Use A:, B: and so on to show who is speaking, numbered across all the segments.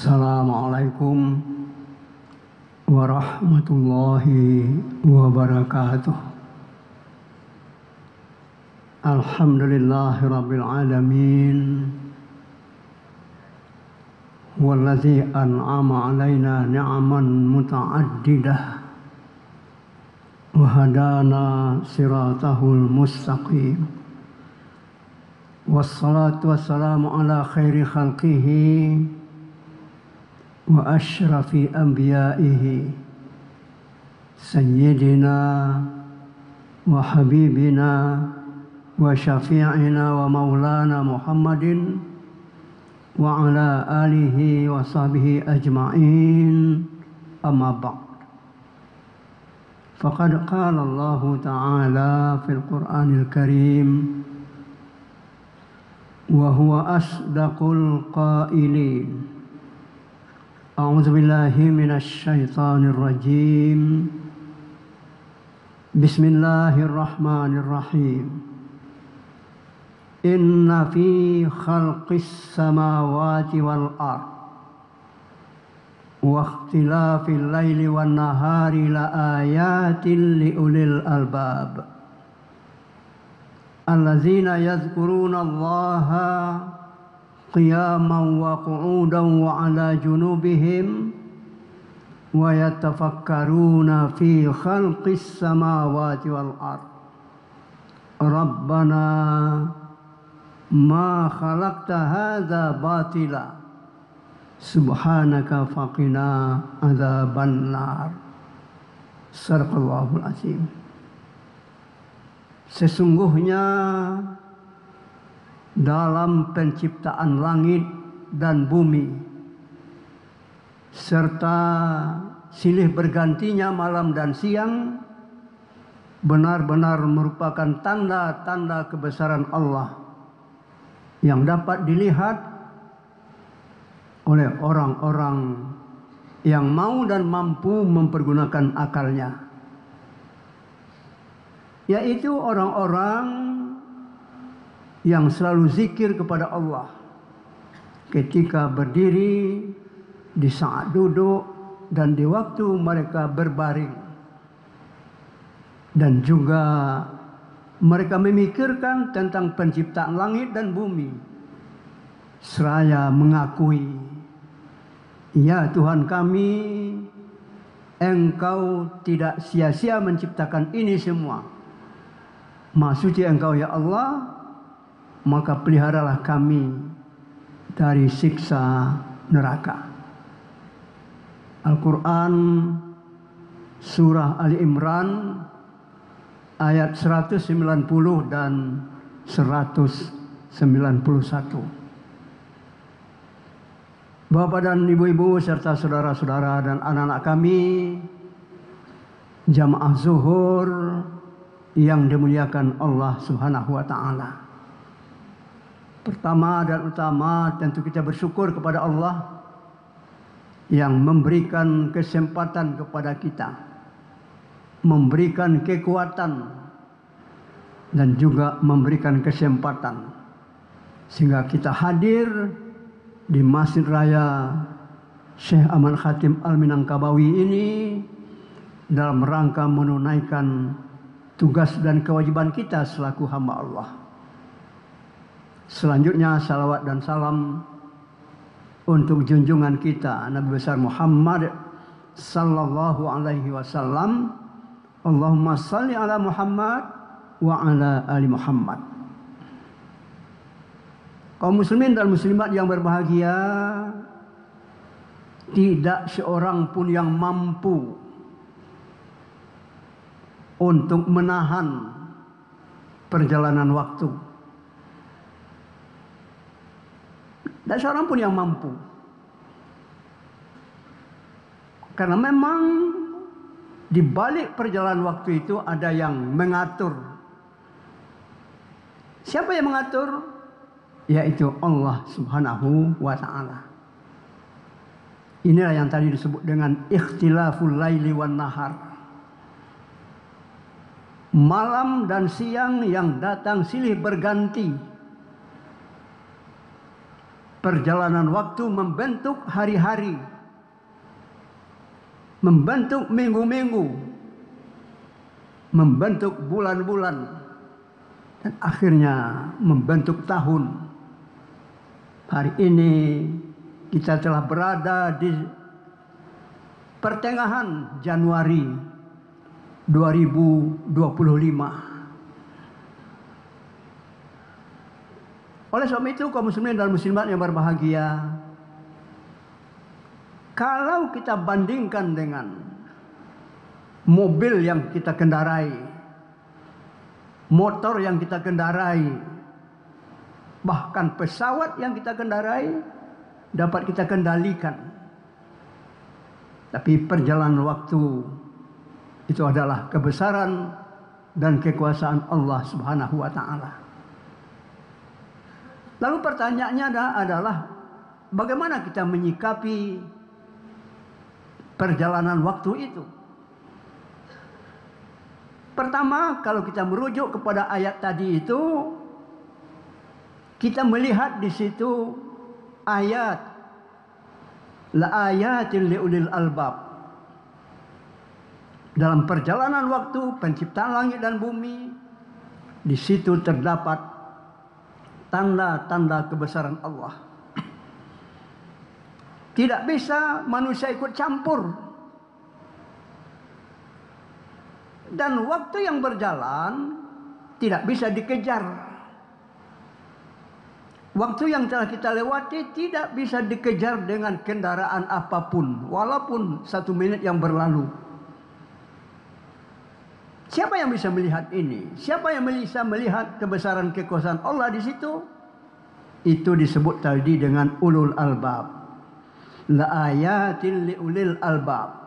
A: Assalamualaikum warahmatullahi wabarakatuh. Alhamdulillahi rabbil alamin. Wallazi an'ama alaina ni'aman muta'addidah wa hadana siratahul mustaqim. Wassalatu wassalamu ala khairi khalqihi wa ashrafi anbiya'ihi sayyidina wa habibina wa syafi'ina wa maulana Muhammadin wa ala alihi wa sahbihi ajma'in, amma ba'd. Faqad qala Allah ta'ala fil Qur'anil Karim wa huwa asdaqul qailin. A'udzu billahi minasy syaithanir rajim. Bismillahirrahmanirrahim. Inna fi khalqis samawati wal ard wa ikhtilafil laili wan nahari la ayatin liulil albab allazina yadhkuruna Allaha qiyaman wa qu'udan wa ala junubihim wa yatafakkaruna fi khalqis samawati wal ard Rabbana ma khalaqta hadza batila subhanaka faqina adzaban nar. Sadaqallahul azim. Sesungguhnya dalam penciptaan langit dan bumi serta silih bergantinya malam dan siang benar-benar merupakan tanda-tanda kebesaran Allah yang dapat dilihat oleh orang-orang yang mau dan mampu mempergunakan akalnya, yaitu orang-orang yang selalu zikir kepada Allah ketika berdiri, di saat duduk, dan di waktu mereka berbaring. Dan juga mereka memikirkan tentang penciptaan langit dan bumi, seraya mengakui, ya Tuhan kami, Engkau tidak sia-sia menciptakan ini semua. Maha suci Engkau ya Allah, maka peliharalah kami dari siksa neraka. Al-Quran Surah Ali Imran ayat 190 dan 191. Bapak dan ibu-ibu serta saudara-saudara dan anak-anak kami, jamaah zuhur yang dimuliakan Allah Subhanahu wa ta'ala. Pertama dan utama tentu kita bersyukur kepada Allah yang memberikan kesempatan kepada kita, memberikan kekuatan dan juga memberikan kesempatan sehingga kita hadir di Masjid Raya Syekh Ahmad Khatim Al-Minangkabawi ini dalam rangka menunaikan tugas dan kewajiban kita selaku hamba Allah. Selanjutnya salawat dan salam untuk junjungan kita Nabi besar Muhammad sallallahu alaihi wasallam. Allahumma salli ala Muhammad wa ala ali Muhammad. Kaum muslimin dan muslimat yang berbahagia, tidak seorang pun yang mampu untuk menahan perjalanan waktu. Tidak seorang pun yang mampu. Karena memang di balik perjalanan waktu itu ada yang mengatur. Siapa yang mengatur? Yaitu Allah Subhanahu wa ta'ala. Inilah yang tadi disebut dengan ikhtilaful laili wan nahar. Malam dan siang yang datang silih berganti. perjalanan waktu membentuk hari-hari, membentuk minggu-minggu, membentuk bulan-bulan, dan akhirnya membentuk tahun. Hari ini kita telah berada di pertengahan Januari 2025. Oleh sebab itu, kaum muslimin dan muslimat yang berbahagia, kalau kita bandingkan dengan mobil yang kita kendarai, motor yang kita kendarai, bahkan pesawat yang kita kendarai, dapat kita kendalikan. Tapi perjalanan waktu itu adalah kebesaran dan kekuasaan Allah Subhanahu wa taala. Lalu pertanyaannya adalah bagaimana kita menyikapi perjalanan waktu itu? Pertama, kalau kita merujuk kepada ayat tadi itu, kita melihat di situ ayat la ayatin liulil albab. Dalam perjalanan waktu penciptaan langit dan bumi, di situ terdapat tanda-tanda kebesaran Allah. Tidak bisa manusia ikut campur. Dan waktu yang berjalan tidak bisa dikejar. Waktu yang telah kita lewati tidak bisa dikejar dengan kendaraan apapun, walaupun 1 menit yang berlalu. Siapa yang bisa melihat ini? Siapa yang bisa melihat kebesaran kekuasaan Allah di situ? Itu disebut tadi dengan ulul albab. La ayatil liulil albab.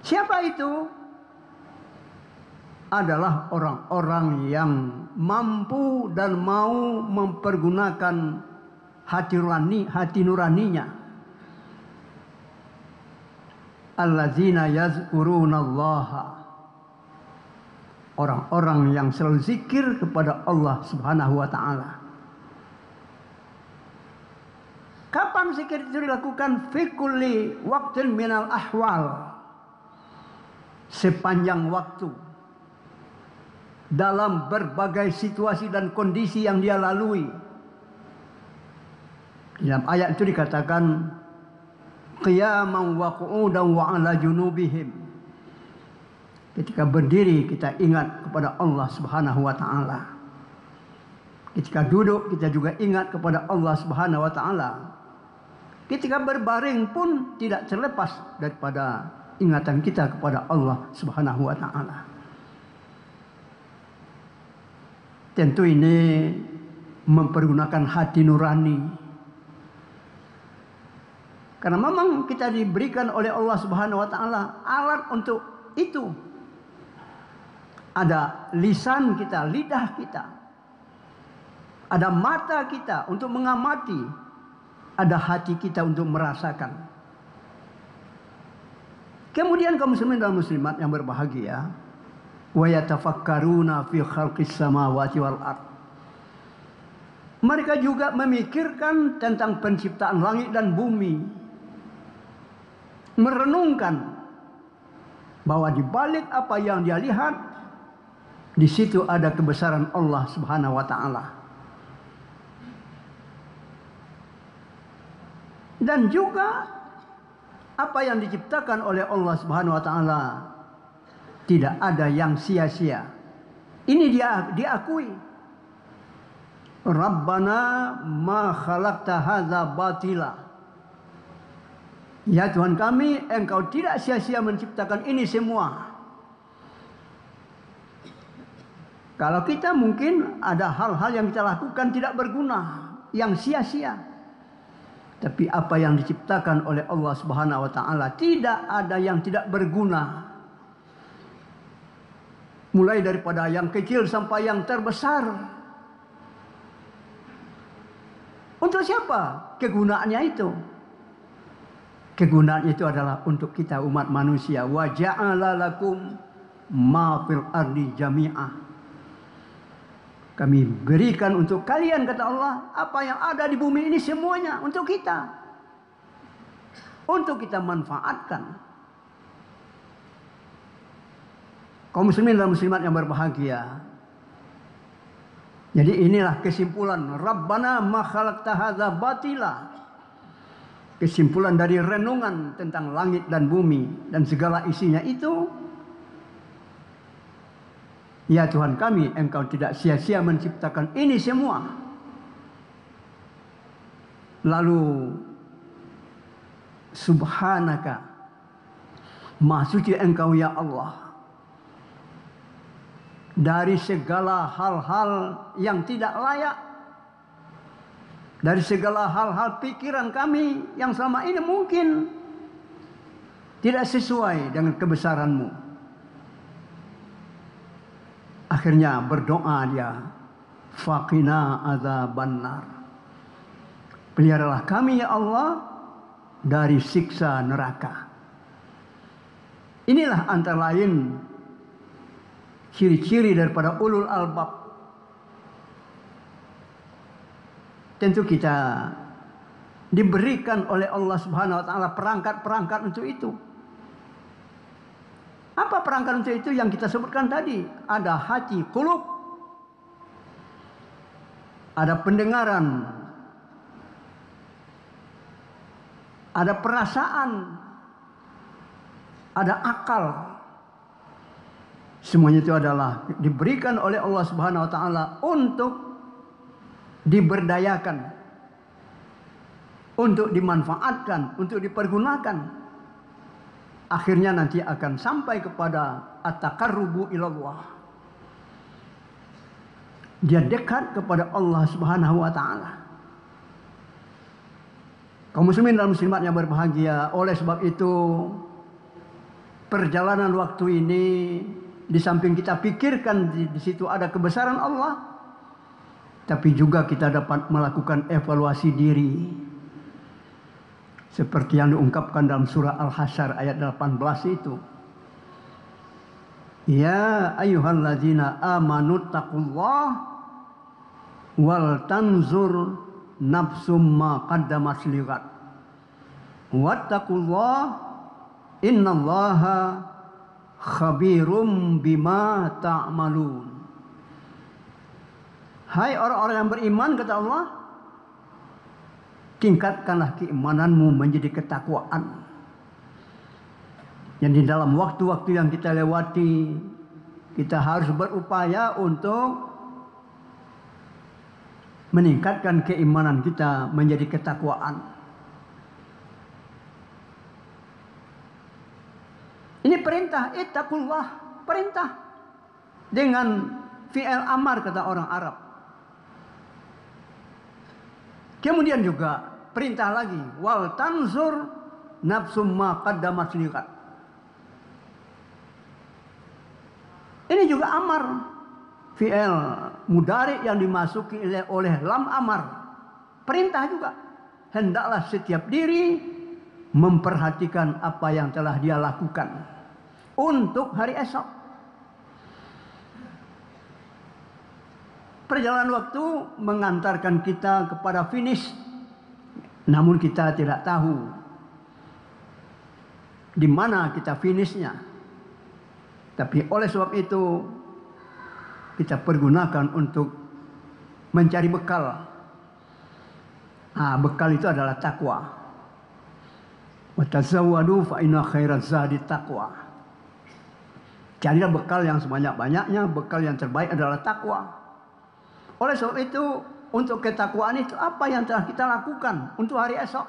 A: Siapa itu? Adalah orang-orang yang mampu dan mau mempergunakan hati nuraninya. Allazina yazkurunallaha. Orang-orang yang selalu zikir kepada Allah Subhanahu wa taala. Kapan zikir itu dilakukan? Fi kulli waqtin minal ahwal. Sepanjang waktu. Dalam berbagai situasi dan kondisi yang dia lalui. Dalam ayat itu dikatakan qiyaman wa qu'udan wa 'ala junubihim. Ketika berdiri kita ingat kepada Allah Subhanahu wa taala. Ketika duduk kita juga ingat kepada Allah Subhanahu wa taala. Ketika berbaring pun tidak terlepas daripada ingatan kita kepada Allah Subhanahu wa taala. Tentu ini mempergunakan hati nurani. Karena memang kita diberikan oleh Allah Subhanahu wa taala alat untuk itu. Ada lisan kita, lidah kita. Ada mata kita untuk mengamati. Ada hati kita untuk merasakan. Kemudian kaum muslimin dan muslimat yang berbahagia, wa yatafakkaruna fi khalqis samawati wal ard. Mereka juga memikirkan tentang penciptaan langit dan bumi. Merenungkan bahwa di balik apa yang dia lihat, di situ ada kebesaran Allah Subhanahu wa taala. Dan juga apa yang diciptakan oleh Allah Subhanahu wa taala tidak ada yang sia-sia. Ini dia diakui. Rabbana ma khalaqta hadza batila. Ya Tuhan kami, Engkau tidak sia-sia menciptakan ini semua. Kalau kita mungkin ada hal-hal yang kita lakukan tidak berguna, yang sia-sia. Tapi apa yang diciptakan oleh Allah Subhanahu wa taala tidak ada yang tidak berguna. Mulai daripada yang kecil sampai yang terbesar. Untuk siapa kegunaannya itu? Kegunaan itu adalah untuk kita umat manusia. Wa ja'ala lakum ma fil ardi jami'ah. Kami berikan untuk kalian, kata Allah, apa yang ada di bumi ini semuanya untuk kita. Untuk kita manfaatkan. Kaum muslimin dan muslimat yang berbahagia. Jadi inilah kesimpulan Rabbana ma khalaqta hadza batila. Kesimpulan dari renungan tentang langit dan bumi dan segala isinya itu. Ya Tuhan kami, Engkau tidak sia-sia menciptakan ini semua. Lalu Subhanaka, Maha Suci Engkau ya Allah, dari segala hal-hal yang tidak layak, dari segala hal-hal pikiran kami yang selama ini mungkin tidak sesuai dengan kebesaran-Mu. Akhirnya berdoa dia, faqina adzabannar. Peliharalah kami ya Allah dari siksa neraka. Inilah antara lain ciri-ciri daripada ulul albab. Tentu kita diberikan oleh Allah Subhanahu wa taala perangkat-perangkat untuk itu. Apa perangkat untuk itu yang kita sebutkan tadi? Ada hati, qulub. Ada pendengaran. Ada perasaan. Ada akal. Semuanya itu adalah diberikan oleh Allah Subhanahu wa taala untuk diberdayakan, untuk dimanfaatkan, untuk dipergunakan. Akhirnya nanti akan sampai kepada at-taqarrubu ilallah. Dia dekat kepada Allah Subhanahu wa taala. Kaum muslimin dan muslimat yang berbahagia, oleh sebab itu perjalanan waktu ini di samping kita pikirkan di situ ada kebesaran Allah, tapi juga kita dapat melakukan evaluasi diri. Seperti yang diungkapkan dalam surah Al-Hasyr ayat 18 itu. Ya ayyuhalladzina amanu taqullah wal tanzur nafsum ma qaddamat lighad. Wattaqullah innallaha khabirum bima ta'malun. Hai orang-orang yang beriman, kata Allah, tingkatkanlah keimananmu menjadi ketakwaan. Yang di dalam waktu-waktu yang kita lewati, kita harus berupaya untuk meningkatkan keimanan kita menjadi ketakwaan. Ini perintah, ittaqullah, perintah dengan fi'il amar kata orang Arab. Kemudian juga perintah lagi, wal tanzur nafsum ma qaddamat lighad. Ini juga amar, fi'il mudhari yang dimasuki oleh lam amar. Perintah juga, hendaklah setiap diri memperhatikan apa yang telah dia lakukan untuk hari esok. Perjalanan waktu mengantarkan kita kepada finish, namun kita tidak tahu di mana kita finishnya. Tapi oleh sebab itu kita pergunakan untuk mencari bekal. Bekal itu adalah takwa. Wa tazawwadu fa inna khairaz zadi taqwa. Carilah bekal yang sebanyak-banyaknya, bekal yang terbaik adalah takwa. Oleh sebab itu, untuk ketakwaan itu apa yang telah kita lakukan untuk hari esok?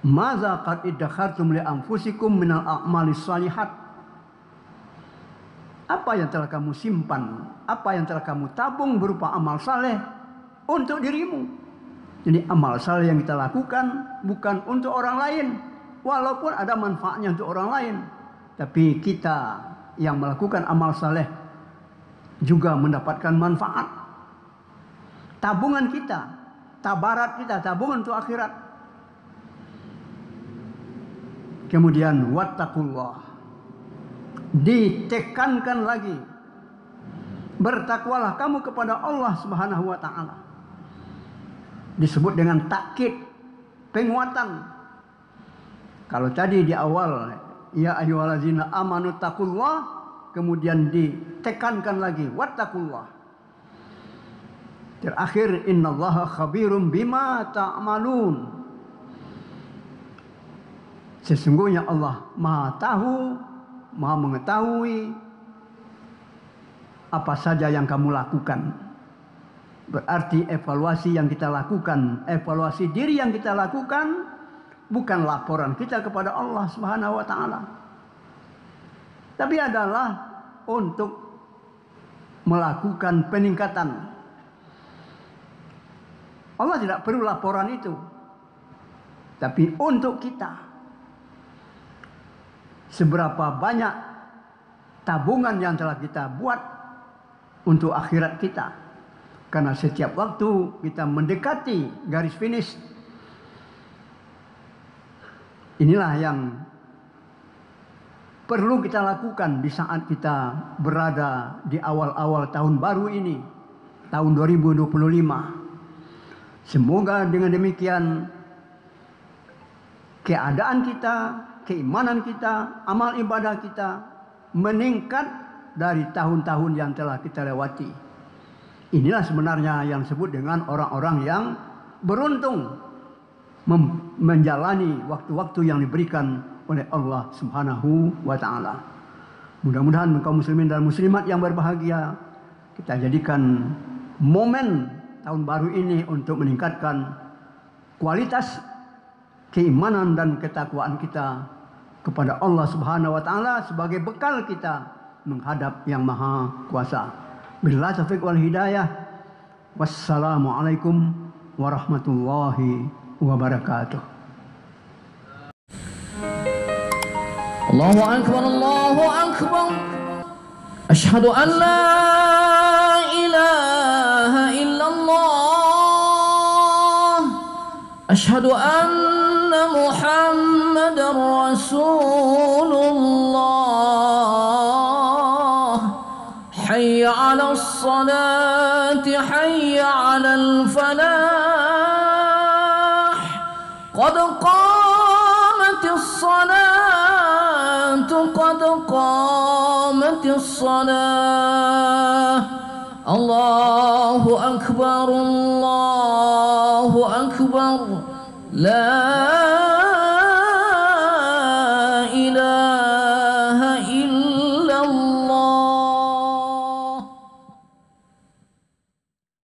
A: Madza qad iddakhartum li anfusikum minal a'malis shalihat. Apa yang telah kamu simpan, apa yang telah kamu tabung berupa amal saleh untuk dirimu. Jadi amal saleh yang kita lakukan bukan untuk orang lain, walaupun ada manfaatnya untuk orang lain, tapi kita yang melakukan amal saleh juga mendapatkan manfaat. Tabungan kita, tabarat kita, tabungan untuk akhirat. Kemudian wattaqullah, ditekankan lagi Bertakwalah kamu kepada Allah Subhanahu wa taala. Disebut dengan takkid, penguatan. Kalau tadi di awal ya ayyuhallazina amanu taqullah, kemudian ditekankan lagi wattaqullah. Terakhir innallaha khabirum bima ta'malun. Sesungguhnya Allah Maha tahu, Maha mengetahui apa saja yang kamu lakukan. Berarti evaluasi yang kita lakukan, evaluasi diri yang kita lakukan bukan laporan kita kepada Allah Subhanahu wa taala. Tapi adalah untuk melakukan peningkatan. Allah tidak perlu laporan itu. Tapi untuk kita, seberapa banyak tabungan yang telah kita buat untuk akhirat kita. Karena setiap waktu kita mendekati garis finish. Inilah yang perlu kita lakukan di saat kita berada di awal-awal tahun baru ini, tahun 2025. Semoga dengan demikian keadaan kita, keimanan kita, amal ibadah kita meningkat dari tahun-tahun yang telah kita lewati. Inilah sebenarnya yang disebut dengan orang-orang yang beruntung menjalani waktu-waktu yang diberikan oleh Allah Subhanahu wa taala. Mudah-mudahan kaum muslimin dan muslimat yang berbahagia, kita jadikan momen tahun baru ini untuk meningkatkan kualitas keimanan dan ketakwaan kita kepada Allah Subhanahu wa taala sebagai bekal kita menghadap yang maha kuasa. Billahi taufiq wal hidayah. Wassalamualaikum warahmatullahi wabarakatuh.
B: Allahu akbar, Allahu akbar. Asyhadu an la ilaha illallah. Asyhadu anna Muhammadar Rasulullah. حي على الصلاة حي على الفلاح قد قامت الصلاة قد قامت الصلاة الله أكبر لا